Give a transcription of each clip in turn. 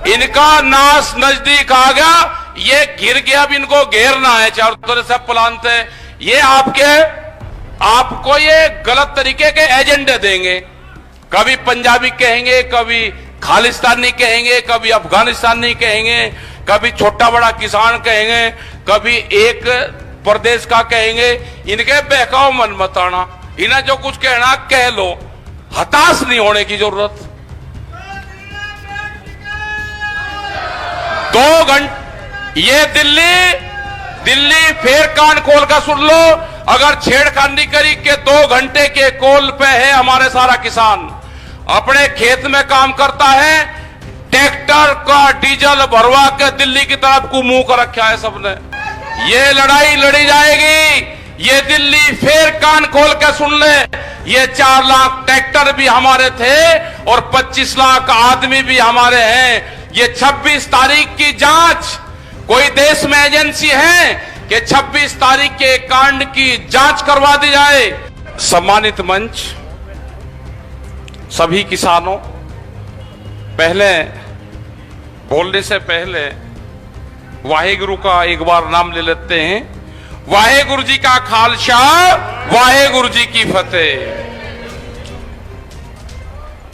इनका नाश नजदीक आ गया, ये गिर गया, अब इनको घेरना है चारों तरफ से प्लांट है। ये आपको ये गलत तरीके के एजेंडे देंगे, कभी पंजाबी कहेंगे, कभी खालिस्तानी कहेंगे, कभी अफगानिस्तानी कहेंगे, कभी छोटा बड़ा किसान कहेंगे, कभी एक प्रदेश का कहेंगे। इनके बहकाओ मन मत आना, इन्हें जो कुछ कहना कह लो, हताश नहीं होने की जरूरत। 2 घंटे ये दिल्ली फिर कान खोल कर सुन लो, अगर छेड़खानी करी के 2 घंटे के कॉल पे है हमारे सारा किसान अपने खेत में काम करता है, ट्रैक्टर का डीजल भरवा के दिल्ली की तरफ को मुंह कर रखा है सबने। ये लड़ाई लड़ी जाएगी। ये दिल्ली फिर कान खोल के सुन ले, ये 4 लाख ट्रैक्टर भी हमारे थे और 25 लाख आदमी भी हमारे हैं। ये 26 तारीख की जांच, कोई देश में एजेंसी है कि 26 तारीख के कांड की जांच करवा दी जाए। सम्मानित मंच, सभी किसानों, पहले बोलने से पहले वाहेगुरु का एक बार नाम ले लेते हैं। वाहेगुरु जी का खालसा, वाहेगुरु जी की फतेह।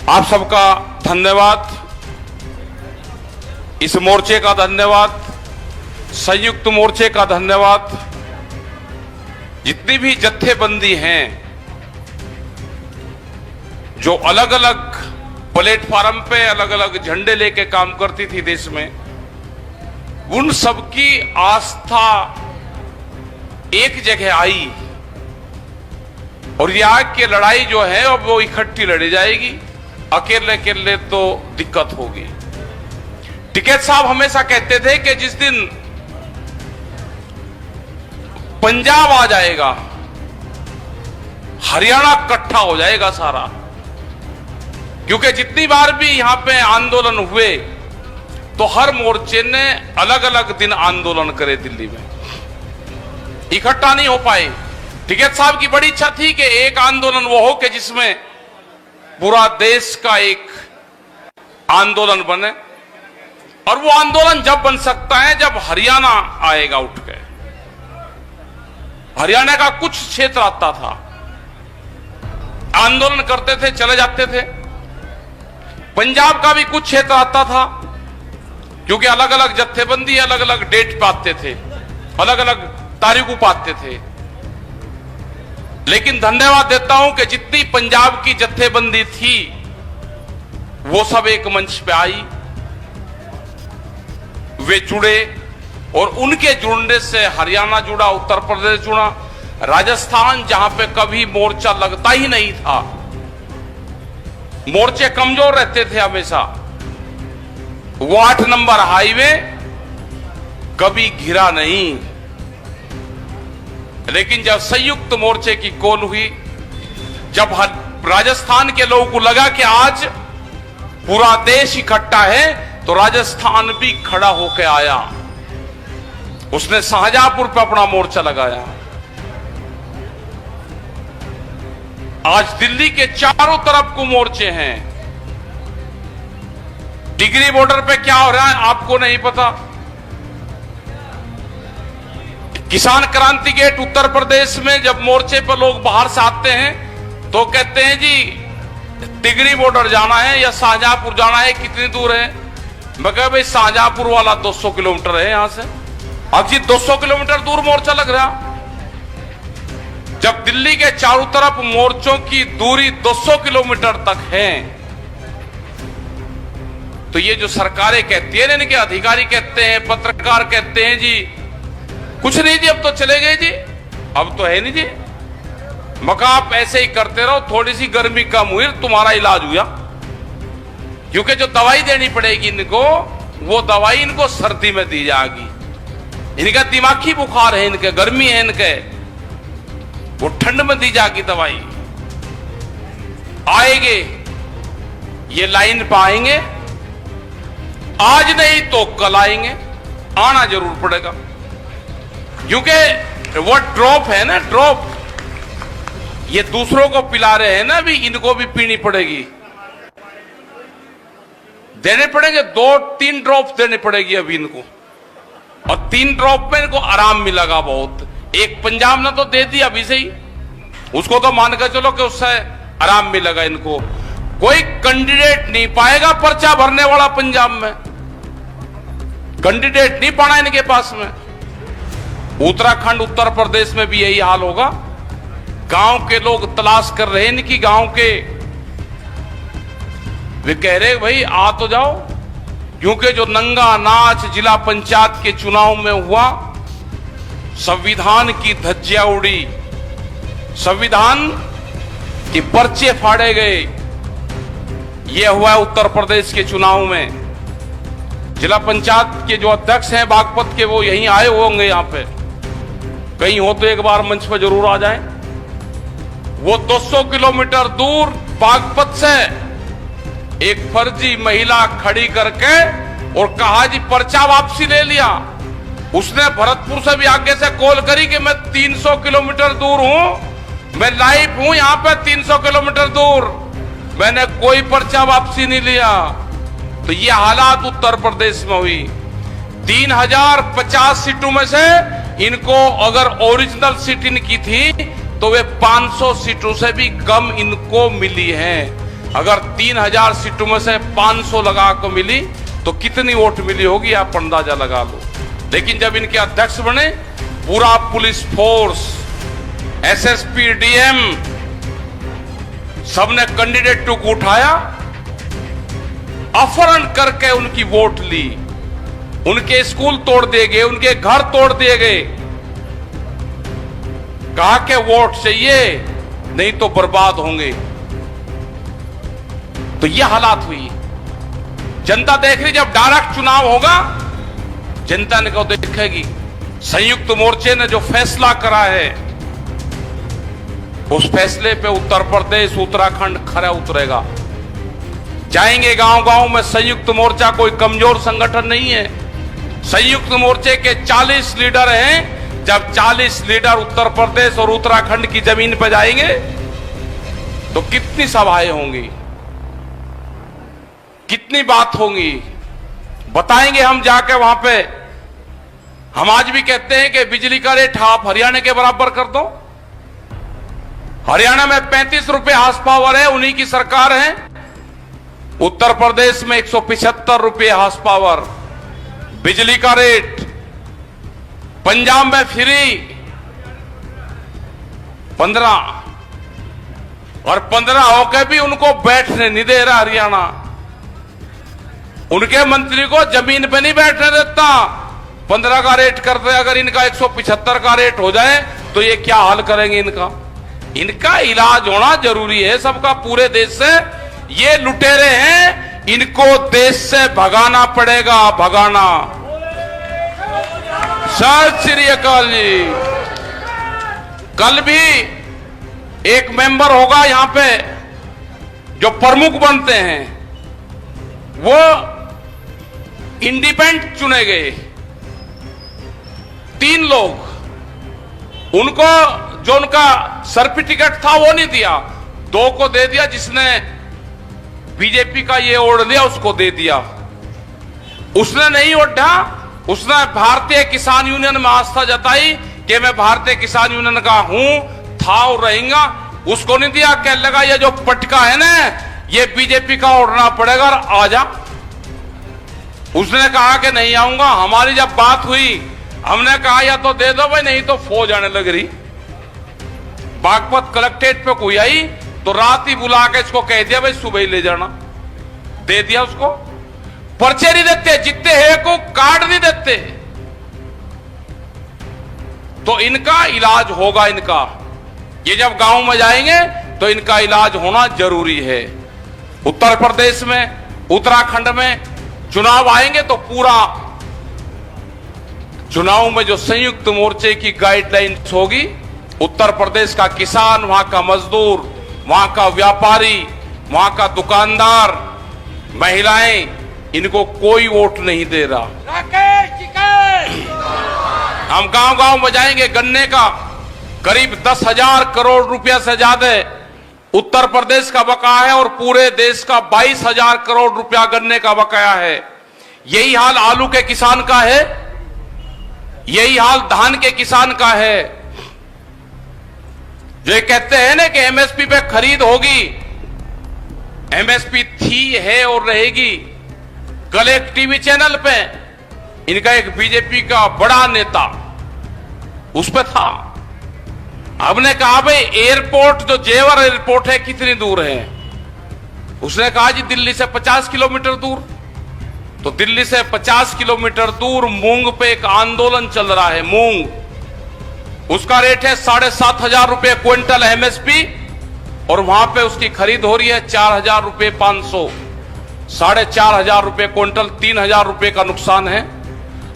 आप सबका धन्यवाद, इस मोर्चे का धन्यवाद, संयुक्त मोर्चे का धन्यवाद। जितनी भी जत्थेबंदी हैं जो अलग अलग प्लेटफार्म पे अलग अलग झंडे लेके काम करती थी देश में, उन सबकी आस्था एक जगह आई और ये आग की लड़ाई जो है अब वो इकट्ठी लड़ी जाएगी। अकेले अकेले तो दिक्कत होगी। टिकैत साहब हमेशा कहते थे कि जिस दिन पंजाब आ जाएगा, हरियाणा इकट्ठा हो जाएगा सारा। क्योंकि जितनी बार भी यहां पे आंदोलन हुए तो हर मोर्चे ने अलग अलग दिन आंदोलन करे दिल्ली में, इकट्ठा नहीं हो पाए। टिकैत साहब की बड़ी इच्छा थी कि एक आंदोलन वो हो कि जिसमें पूरा देश का एक आंदोलन बने, और वो आंदोलन जब बन सकता है जब हरियाणा आएगा उठ के। हरियाणा का कुछ क्षेत्र आता था, आंदोलन करते थे, चले जाते थे। पंजाब का भी कुछ क्षेत्र आता था, क्योंकि अलग अलग जत्थेबंदी अलग अलग डेट पाते थे, अलग अलग तारीखों पाते थे। लेकिन धन्यवाद देता हूं कि जितनी पंजाब की जत्थेबंदी थी वो सब एक मंच पे आई, वे जुड़े, और उनके जुड़ने से हरियाणा जुड़ा, उत्तर प्रदेश जुड़ा, राजस्थान जहां पे कभी मोर्चा लगता ही नहीं था, मोर्चे कमजोर रहते थे हमेशा, वो 8 नंबर हाईवे कभी घिरा नहीं। लेकिन जब संयुक्त मोर्चे की कॉल हुई, जब राजस्थान के लोगों को लगा कि आज पूरा देश इकट्ठा है, तो राजस्थान भी खड़ा होकर आया। उसने शाहजहांपुर पे अपना मोर्चा लगाया। आज दिल्ली के चारों तरफ को मोर्चे हैं। टिकरी बॉर्डर पे क्या हो रहा है आपको नहीं पता। किसान क्रांति गेट उत्तर प्रदेश में जब मोर्चे पर लोग बाहर से आते हैं तो कहते हैं जी टिकरी बॉर्डर जाना है या शाहजहांपुर जाना है, कितनी दूर है? मैं कहा भाई शाहजहांपुर वाला 200 किलोमीटर है यहां से। अब जी 200 किलोमीटर दूर मोर्चा लग रहा। जब दिल्ली के चारों तरफ मोर्चों की दूरी 200 किलोमीटर तक है, तो ये जो सरकारें कहती है, इनके अधिकारी कहते हैं, पत्रकार कहते हैं जी कुछ नहीं जी, अब तो चले गए जी, अब तो है नहीं जी, मका आप ऐसे ही करते रहो, थोड़ी सी गर्मी कम हुई तुम्हारा इलाज हुआ। क्योंकि जो दवाई देनी पड़ेगी इनको, वो दवाई इनको सर्दी में दी जाएगी। इनका दिमागी बुखार है, इनके गर्मी है, इनके वो ठंड में दी जाएगी दवाई। आएंगे ये लाइन पे आएंगे, आज नहीं तो कल आएंगे, आना जरूर पड़ेगा। क्योंकि वो ड्रॉप है ना, ड्रॉप ये दूसरों को पिला रहे हैं ना, भी इनको भी पीनी पड़ेगी। देने पड़ेंगे, 2-3 ड्रॉप देने पड़ेगी अभी इनको, और 3 ड्रॉप में इनको आराम मिलेगा बहुत। एक पंजाब ने तो दे दिया अभी से ही, उसको तो मान कर चलो कि उससे आराम मिलेगा इनको। कोई कैंडिडेट नहीं पाएगा पर्चा भरने वाला पंजाब में, कैंडिडेट नहीं पड़ा इनके पास में। उत्तराखंड उत्तर प्रदेश में भी यही हाल होगा। गांव के लोग तलाश कर रहे हैं इनकी, गांव के वे कह रहे भाई आ तो जाओ, क्योंकि जो नंगा नाच जिला पंचायत के चुनाव में हुआ, संविधान की धज्जियां उड़ी, संविधान के पर्चे फाड़े गए, यह हुआ उत्तर प्रदेश के चुनाव में। जिला पंचायत के जो अध्यक्ष हैं बागपत के, वो यहीं आए होंगे, यहां पे कहीं हो तो एक बार मंच पर जरूर आ जाएं। वो 200 किलोमीटर दूर बागपत से एक फर्जी महिला खड़ी करके और कहा जी पर्चा वापसी ले लिया। उसने भरतपुर से भी आगे से कॉल करी कि मैं 300 किलोमीटर दूर हूं, मैं लाइव हूं यहां पे 300 किलोमीटर दूर, मैंने कोई पर्चा वापसी नहीं लिया। तो ये हालात उत्तर प्रदेश में हुई। 3050 सीटों में से इनको अगर ओरिजिनल सीट इनकी थी तो वे 500 सीटों से भी कम इनको मिली है। अगर 3000 सीटों में से 500 लगा कर मिली तो कितनी वोट मिली होगी आप अंदाजा लगा लो। लेकिन जब इनके अध्यक्ष बने, पूरा पुलिस फोर्स, एसएसपी, डीएम सबने कैंडिडेट को उठाया, अपहरण करके उनकी वोट ली, उनके स्कूल तोड़ दिए गए, उनके घर तोड़ दिए गए। कहा के वोट चाहिए नहीं तो बर्बाद होंगे। तो यह हालात हुई। जनता देख रही, जब डायरेक्ट चुनाव होगा जनता ने को देखेगी। संयुक्त मोर्चे ने जो फैसला करा है, उस फैसले पे उत्तर प्रदेश, उत्तराखंड खरा उतरेगा। जाएंगे गांव गांव में। संयुक्त मोर्चा कोई कमजोर संगठन नहीं है। संयुक्त मोर्चे के 40 लीडर हैं। जब 40 लीडर उत्तर प्रदेश और उत्तराखंड की जमीन पर जाएंगे तो कितनी सभाएं होंगी, कितनी बात होंगी, बताएंगे हम जाके वहां पे। हम आज भी कहते हैं कि बिजली का रेट आप हरियाणा के बराबर कर दो। हरियाणा में 35 रुपए हार्स पावर है, उन्हीं की सरकार है। उत्तर प्रदेश में 175 रुपए हार्स पावर बिजली का रेट। पंजाब में फ्री 15, और 15 होकर भी उनको बैठने नहीं दे रहा हरियाणा। उनके मंत्री को जमीन पे नहीं बैठने देता। 15 का रेट करते, अगर इनका 175 का रेट हो जाए तो ये क्या हाल करेंगे इनका। इनका इलाज होना जरूरी है सबका, पूरे देश से। ये लुटेरे हैं, इनको देश से भगाना पड़ेगा, भगाना। सत श्री अकाल जी। कल भी एक मेंबर होगा यहां पे जो प्रमुख बनते हैं, वो इंडिपेंडेंट चुने गए 3 लोग। उनको जो उनका सर्टिफिकेट था वो नहीं दिया, 2 को दे दिया। जिसने बीजेपी का ये ओढ़ लिया उसको दे दिया। उसने नहीं ओढ़ा, उसने भारतीय किसान यूनियन में आस्था जताई कि मैं भारतीय किसान यूनियन का हूं, था और रहेगा। उसको नहीं दिया, कह लगा ये जो पटका है ना ये बीजेपी का ओढ़ना पड़ेगा, आ जा। उसने कहा कि नहीं आऊंगा। हमारी जब बात हुई हमने कहा या तो दे दो भाई, नहीं तो फौज आने लग रही। बागपत कलेक्ट्रेट पे कोई आई तो रात ही बुला के इसको कह दिया भाई सुबह ही ले जाना। दे दिया उसको। पर्चे नहीं देते, जितने हैं को कार्ड नहीं देते। तो इनका इलाज होगा। इनका ये जब गांव में जाएंगे तो इनका इलाज होना जरूरी है। उत्तर प्रदेश में, उत्तराखंड में चुनाव आएंगे तो पूरा चुनाव में जो संयुक्त मोर्चे की गाइडलाइंस होगी, उत्तर प्रदेश का किसान, वहां का मजदूर, वहां का व्यापारी, वहां का दुकानदार, महिलाएं, इनको कोई वोट नहीं दे रहा। हम गांव गांव में जाएंगे। गन्ने का करीब 10,000 करोड़ रुपया से ज्यादा उत्तर प्रदेश का बकाया है और पूरे देश का 22,000 करोड़ रुपया गन्ने का बकाया है। यही हाल आलू के किसान का है, यही हाल धान के किसान का है। जो ये कहते हैं ना कि एमएसपी पे खरीद होगी, एमएसपी थी, है और रहेगी। कल एक टीवी चैनल पे इनका एक बीजेपी का बड़ा नेता उस पे था। हमने कहा भाई एयरपोर्ट जो जेवर एयरपोर्ट है कितनी दूर है? उसने कहा जी दिल्ली से 50 किलोमीटर दूर। तो दिल्ली से 50 किलोमीटर दूर मूंग पे एक आंदोलन चल रहा है। मूंग उसका रेट है 7,500 रुपए क्विंटल एमएसपी और वहां पे उसकी खरीद हो रही है 4,000 रुपए 500, 4,500 रुपए क्विंटल, 3,000 रुपए का नुकसान है।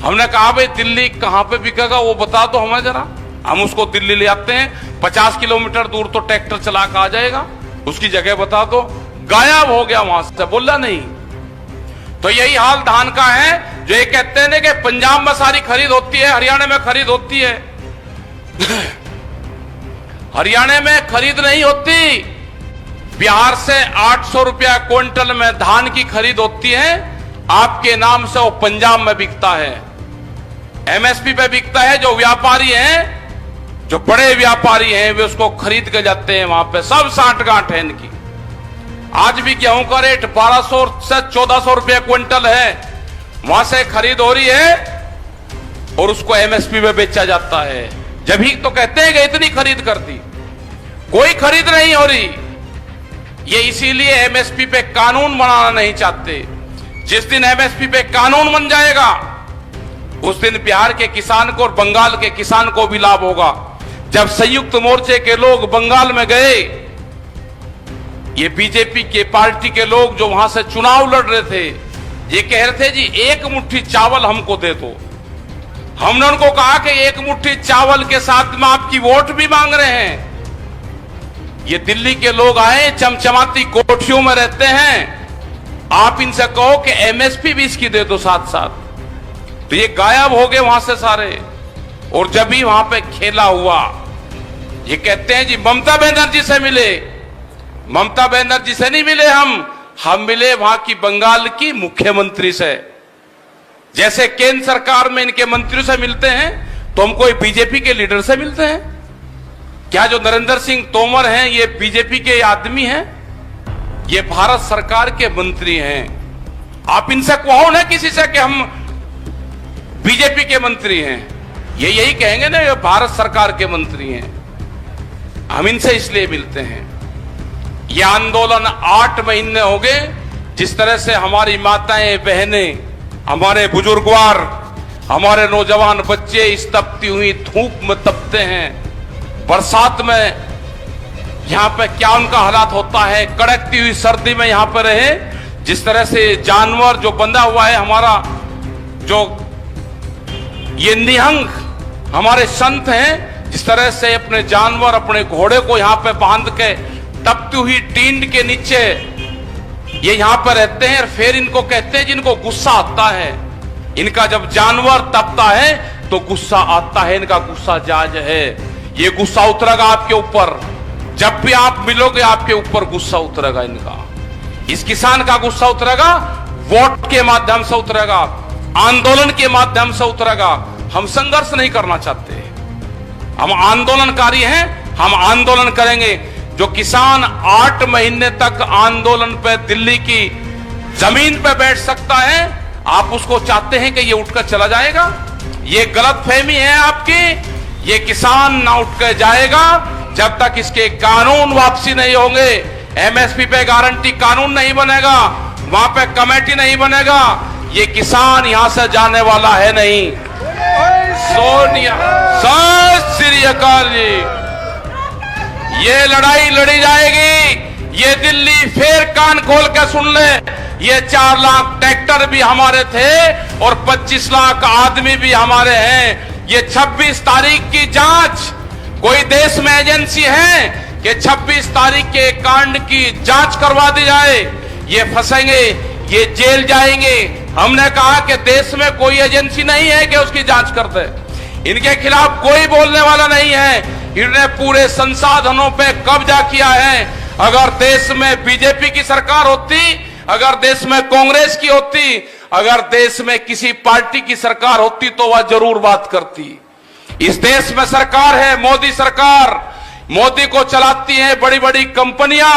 हमने कहा भाई दिल्ली कहां पे बिकेगा वो बता दो हमें जरा, हम उसको दिल्ली ले आते हैं। 50 किलोमीटर दूर तो ट्रैक्टर चला के आ जाएगा, उसकी जगह बता दो। गायब हो गया, वहां से बोला नहीं। तो यही हाल धान का है। जो ये कहते हैं ना कि पंजाब में सारी खरीद होती है, हरियाणा में खरीद होती है। हरियाणा में खरीद नहीं होती। बिहार से 800 रुपया क्विंटल में धान की खरीद होती है, आपके नाम से वो पंजाब में बिकता है, एमएसपी पे बिकता है। जो व्यापारी हैं, जो बड़े व्यापारी हैं, वे उसको खरीद के जाते हैं वहां पे। सब साठगांठ है इनकी। आज भी गेहूं का रेट 1200 से 1400 रुपया क्विंटल है, वहां से खरीद हो रही है और उसको एमएसपी में बेचा जाता है। जब ही तो कहते हैं कि इतनी खरीद कर दी, कोई खरीद नहीं हो रही। ये इसीलिए एमएसपी पे कानून बनाना नहीं चाहते। जिस दिन एमएसपी पे कानून बन जाएगा उस दिन बिहार के किसान को और बंगाल के किसान को भी लाभ होगा। जब संयुक्त मोर्चे के लोग बंगाल में गए, ये बीजेपी के पार्टी के लोग जो वहां से चुनाव लड़ रहे थे, ये कह रहे थे जी एक मुट्ठी चावल हमको दे दो। हमने उनको कहा कि एक मुट्ठी चावल के साथ में आपकी वोट भी मांग रहे हैं। ये दिल्ली के लोग आए, चमचमाती कोठियों में रहते हैं, आप इनसे कहो कि एमएसपी भी इसकी दे दो साथ साथ। तो ये गायब हो गए वहां से सारे। और जब भी वहां पे खेला हुआ, ये कहते हैं जी ममता बनर्जी से मिले। ममता बनर्जी से नहीं मिले हम मिले वहां की बंगाल की मुख्यमंत्री से। जैसे केंद्र सरकार में इनके मंत्रियों से मिलते हैं, तो हम कोई बीजेपी के लीडर से मिलते हैं क्या? जो नरेंद्र सिंह तोमर हैं, ये बीजेपी के आदमी हैं? ये भारत सरकार के मंत्री हैं। आप इनसे कहो ना किसी से कि हम बीजेपी के मंत्री हैं, ये यही कहेंगे ना ये भारत सरकार के मंत्री हैं। हम इनसे इसलिए मिलते हैं। ये आंदोलन 8 महीने हो गए। जिस तरह से हमारी माताएं बहनें, हमारे बुजुर्गवार, हमारे नौजवान बच्चे इस तपती हुई धूप में तपते हैं, बरसात में यहां पे क्या उनका हालात होता है, कड़कती हुई सर्दी में यहां पर रहे। जिस तरह से जानवर जो बंधा हुआ है, हमारा जो ये निहंग हमारे संत हैं, जिस तरह से अपने जानवर, अपने घोड़े को यहां पे बांध के तपती हुई टींड के नीचे ये यहां पर रहते हैं। और फिर इनको कहते हैं जिनको गुस्सा आता है, इनका जब जानवर तपता है तो गुस्सा आता है, इनका गुस्सा जायज है। ये गुस्सा उतरेगा आपके ऊपर, जब भी आप मिलोगे आपके ऊपर गुस्सा उतरेगा इनका। इस किसान का गुस्सा उतरेगा, वोट के माध्यम से उतरेगा, आंदोलन के माध्यम से उतरेगा। हम संघर्ष नहीं करना चाहते, हम आंदोलनकारी हैं, हम आंदोलन करेंगे। जो किसान 8 महीने तक आंदोलन पे दिल्ली की जमीन पे बैठ सकता है, आप उसको चाहते हैं कि ये उठकर चला जाएगा? ये गलतफहमी है आपकी। ये किसान ना उठकर जाएगा जब तक इसके कानून वापसी नहीं होंगे। एमएसपी पे गारंटी कानून नहीं बनेगा, वहां पे कमेटी नहीं बनेगा, ये किसान यहां से जाने वाला है नहीं। सोनिया, सत श्री अकाल जी। ये लड़ाई लड़ी जाएगी। ये दिल्ली फिर कान खोल के सुन ले, ये 4 लाख ट्रैक्टर भी हमारे थे और 25 लाख आदमी भी हमारे हैं। ये 26 तारीख की जांच, कोई देश में एजेंसी है कि 26 तारीख के कांड की जांच करवा दी जाए? ये फंसेंगे, ये जेल जाएंगे। हमने कहा कि देश में कोई एजेंसी नहीं है कि उसकी जांच कर दे। इनके खिलाफ कोई बोलने वाला नहीं है। इन्होंने पूरे संसाधनों पे कब्जा किया है। अगर देश में बीजेपी की सरकार होती, अगर देश में कांग्रेस की होती, अगर देश में किसी पार्टी की सरकार होती तो वह जरूर बात करती। इस देश में सरकार है मोदी सरकार, मोदी को चलाती हैं बड़ी बड़ी कंपनियां।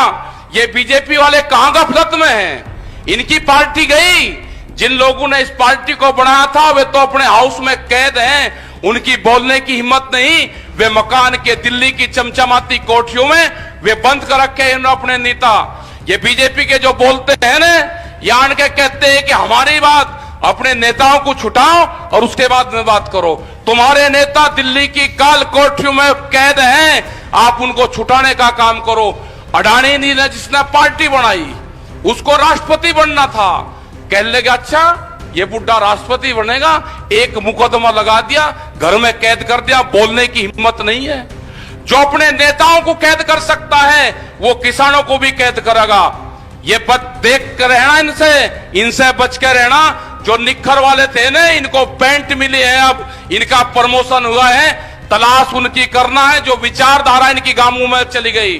ये बीजेपी वाले कहां गफलत में हैं? इनकी पार्टी गई, जिन लोगों ने इस पार्टी को बनाया था वे तो अपने हाउस में कैद हैं, उनकी बोलने की हिम्मत नहीं। वे मकान के दिल्ली की चमचमाती कोठियों में वे बंद कर रखे हैं अपने नेता। ये बीजेपी के जो बोलते हैं ना, यान के कहते हैं कि हमारी बात, अपने नेताओं को छुटाओ और उसके बाद में बात करो। तुम्हारे नेता दिल्ली की काल कोठरियों में कैद हैं, आप उनको छुटाने का काम करो। अडानी ने जिसने पार्टी बनाई उसको राष्ट्रपति बनना था, कह लेगा अच्छा ये बुढ़ा राष्ट्रपति बनेगा, एक मुकदमा लगा दिया, घर में कैद कर दिया, बोलने की हिम्मत नहीं है। जो अपने नेताओं को कैद कर सकता है वो किसानों को भी कैद करेगा। ये देख कर रहना, इनसे बच के रहना। जो निखर वाले थे ना, इनको पेंट मिली है, अब इनका प्रमोशन हुआ है, तलाश उनकी करना है। जो विचारधारा इनकी गांवों में चली गई,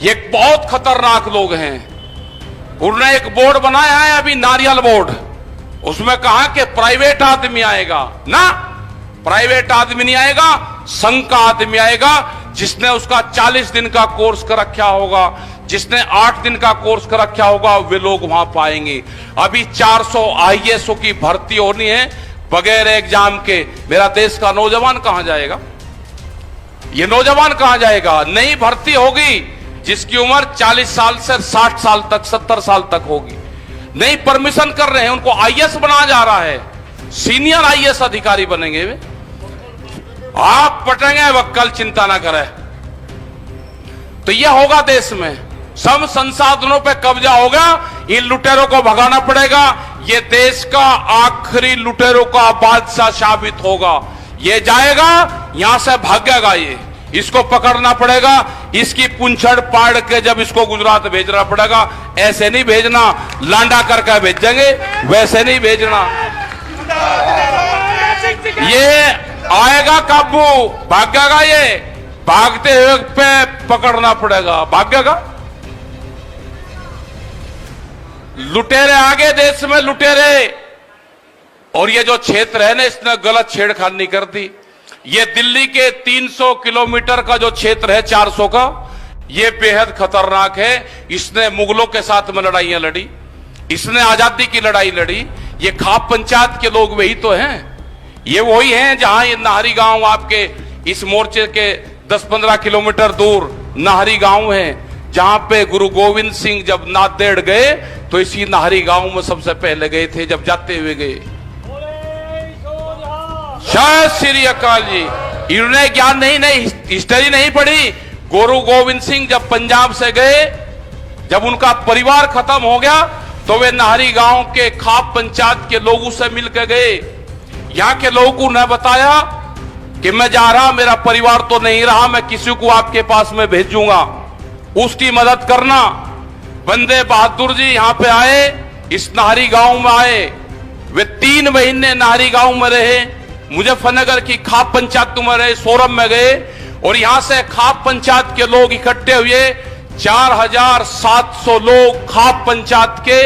ये बहुत खतरनाक लोग हैं। उन्होंने एक बोर्ड बनाया है अभी, नारियल बोर्ड, उसमें कहा कि प्राइवेट आदमी आएगा ना, प्राइवेट आदमी नहीं आएगा, संघ का आदमी आएगा, जिसने उसका 40 दिन का कोर्स कर रखा होगा, जिसने 8 दिन का कोर्स कर रखा होगा, वे लोग वहां पाएंगे। अभी 400 आईएएसओ की भर्ती होनी है बगैर एग्जाम के। मेरा देश का नौजवान कहां जाएगा? ये नौजवान कहां जाएगा? नई भर्ती होगी जिसकी उम्र 40 साल से 60 साल तक, 70 साल तक होगी। नहीं परमिशन कर रहे हैं, उनको आईएएस बनाया जा रहा है, सीनियर आईएएस अधिकारी बनेंगे वे। आप पटेंगे वक्कल, चिंता ना करें। तो यह होगा देश में, सब संसाधनों पे कब्जा होगा, इन लुटेरों को भगाना पड़ेगा। ये देश का आखिरी लुटेरों का बादशाह साबित होगा। ये जाएगा, यहां से भागेगा, ये इसको पकड़ना पड़ेगा, इसकी पूंछड़ पाड़ के जब इसको गुजरात भेजना पड़ेगा। ऐसे नहीं भेजना लांडा करके भेजेंगे, वैसे नहीं भेजना। ये आएगा काबू, भागेगा, ये भागते हुए पे पकड़ना पड़ेगा, भागेगा। लुटेरे आगे देश में, लुटेरे। और ये जो क्षेत्र है ना, इसने गलत छेड़खानी कर दी। ये दिल्ली के 300 किलोमीटर का जो क्षेत्र है, 400 का, ये बेहद खतरनाक है। इसने मुगलों के साथ में लड़ाइयां लड़ी, इसने आजादी की लड़ाई लड़ी। ये खाप पंचायत के लोग वही तो हैं, ये वही हैं जहां ये नाहरी गांव, आपके इस मोर्चे के 10-15 किलोमीटर दूर नाहरी गांव है, जहां पे गुरु गोविंद सिंह जब नांदेड़ गए तो इसी नाहरी गांव में सबसे पहले गए थे, जब जाते हुए गए। शायद श्री अकाल जी, इन्होंने ज्ञान नहीं, हिस्ट्री नहीं पढ़ी। गुरु गोविंद सिंह जब पंजाब से गए, जब उनका परिवार खत्म हो गया तो वे नाहरी गांव के खाप पंचायत के लोगों से मिलकर गए। यहां के लोगों को ने बताया कि मैं जा रहा, मेरा परिवार तो नहीं रहा, मैं किसी को आपके पास में भेजूंगा, उसकी मदद करना। बंदे बहादुर जी यहां पे आए, इस नाहरी गांव में आए। वे 3 महीने नाहरी गांव में रहे, मुजफ्फरनगर की खाप पंचायत में रहे, सोरम में गए। और यहां से खाप पंचायत के लोग इकट्ठे हुए, 4700 लोग खाप पंचायत के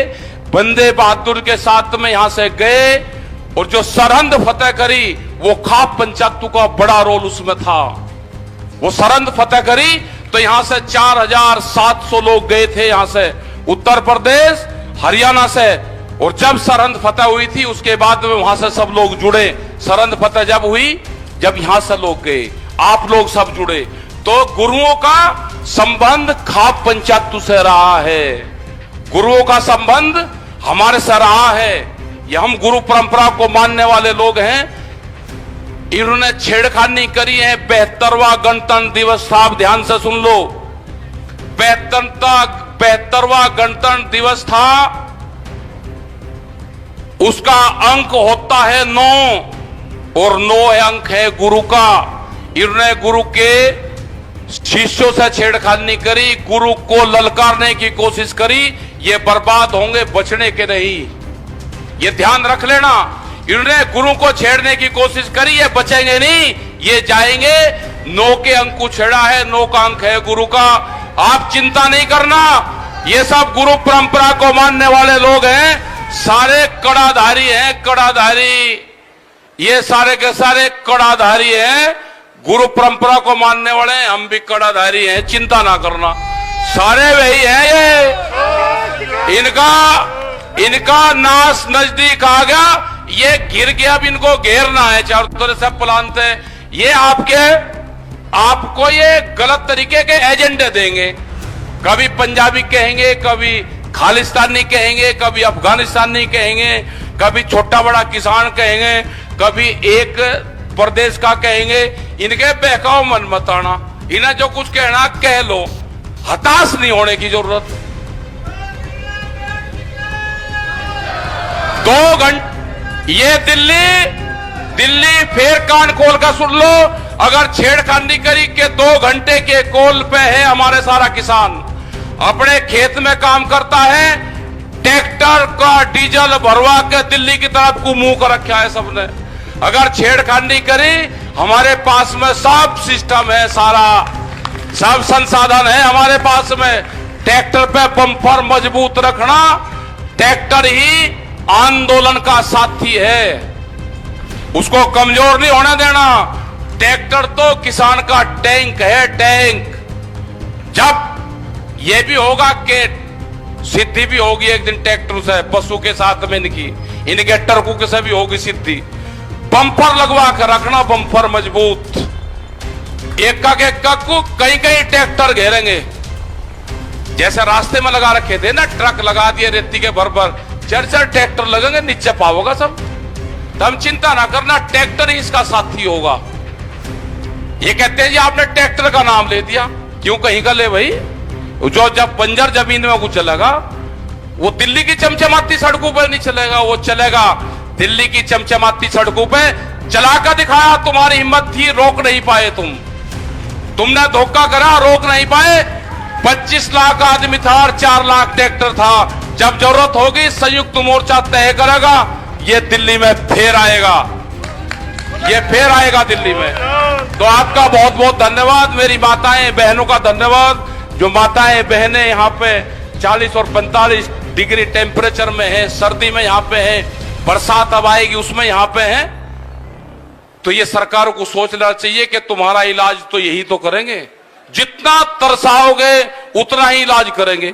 बंदे बहादुर के साथ में यहां से गए। और जो सरहद फतेह करी, वो खाप पंचायत का बड़ा रोल उसमें था। वो सरहद फतेह करी तो यहां से 4700 लोग गए थे, यहां से उत्तर प्रदेश, हरियाणा से। और जब सरहद फतेह हुई थी उसके बाद में वहां से सब लोग जुड़े। सरहद फतेह जब हुई, जब यहां से लोग गए, आप लोग सब जुड़े, तो गुरुओं का संबंध खाप पंचायत से रहा है। गुरुओं का संबंध हमारे से रहा है। ये हम गुरु परंपरा को मानने वाले लोग हैं। इन्होंने छेड़खानी करी है। 72वां गणतंत्र दिवस था, आप ध्यान से सुन लो। 72वां गणतंत्र दिवस था, उसका अंक होता है 9 और 9 अंक है गुरु का। इन्होंने गुरु के शिष्यों से छेड़खानी करी, गुरु को ललकारने की कोशिश करी। ये बर्बाद होंगे, बचने के नहीं, ये ध्यान रख लेना। इन्होंने गुरु को छेड़ने की कोशिश करी, ये बचेंगे नहीं, ये जाएंगे। 9 के अंक को छेड़ा है, 9 का अंक है गुरु का। आप चिंता नहीं करना, ये सब गुरु परंपरा को मानने वाले लोग हैं, सारे कड़ाधारी हैं, कड़ाधारी, ये सारे के सारे कड़ाधारी हैं, गुरु परंपरा को मानने वाले हैं, हम भी कड़ाधारी हैं, चिंता ना करना, सारे वही हैं। ये इनका नाश नजदीक आ गया, ये गिर गया, अब इनको घेरना है, चारों तरफ से प्लान थे। ये आपको ये गलत तरीके के एजेंडे देंगे, कभी पंजाबी कहेंगे, कभी खालिस्तानी कहेंगे, कभी अफगानिस्तानी कहेंगे, कभी छोटा बड़ा किसान कहेंगे, कभी एक प्रदेश का कहेंगे। इनके बहकाओ मन मत आना, इन्हें जो कुछ कहना कह लो, हताश नहीं होने की जरूरत। 2 घंटे ये दिल्ली फिर कान खोल कर सुन लो, अगर छेड़खानी करी के 2 घंटे के कॉल पे है हमारे सारा किसान, अपने खेत में काम करता है, ट्रैक्टर का डीजल भरवा के दिल्ली की तरफ को मुंह कर रखा है सबने। अगर छेड़खानी करी, हमारे पास में सब सिस्टम है, सारा सब संसाधन है हमारे पास में। ट्रैक्टर पे बम्पर मजबूत रखना, ट्रैक्टर ही आंदोलन का साथी है, उसको कमजोर नहीं होने देना। ट्रैक्टर तो किसान का टैंक है, टैंक। जब ये भी होगा कि सिद्धि भी होगी एक दिन ट्रैक्टर से, पशु के साथ में इनके टरकू से भी होगी सिद्धि। बम्पर लगवा कर रखना, बम्पर मजबूत। एक को कहीं कहीं ट्रैक्टर घेरेंगे, जैसे रास्ते में लगा रखे थे ना, ट्रक लगा दिए रेती के भर 4 ट्रैक्टर लगेंगे, नीचे पाओगा सब। तो हम चिंता ना करना, ट्रैक्टर ही इसका साथी होगा। ये कहते हैं जी आपने ट्रैक्टर का नाम ले दिया, क्यों कहीं का ले भाई? जो जब बंजर जमीन में कुछ चलेगा, वो दिल्ली की चमचमाती सड़कों पर नहीं चलेगा, वो चलेगा दिल्ली की चमचमाती सड़कों पे। चलाकर दिखाया, तुम्हारी हिम्मत थी, रोक नहीं पाए तुमने धोखा करा, रोक नहीं पाए। 25 लाख आदमी था और 4 लाख ट्रैक्टर था। जब जरूरत होगी संयुक्त मोर्चा तय करेगा, ये दिल्ली में फिर आएगा, ये फिर आएगा दिल्ली में। तो आपका बहुत बहुत धन्यवाद, मेरी माताएं बहनों का धन्यवाद, जो माताएं बहनें यहाँ पे 40 और 45 डिग्री टेम्परेचर में है, सर्दी में यहाँ पे है, बरसात अब आएगी उसमें यहाँ पे है। तो ये सरकारों को सोचना चाहिए कि तुम्हारा इलाज तो यही तो करेंगे, जितना तरसाओगे उतना ही इलाज करेंगे।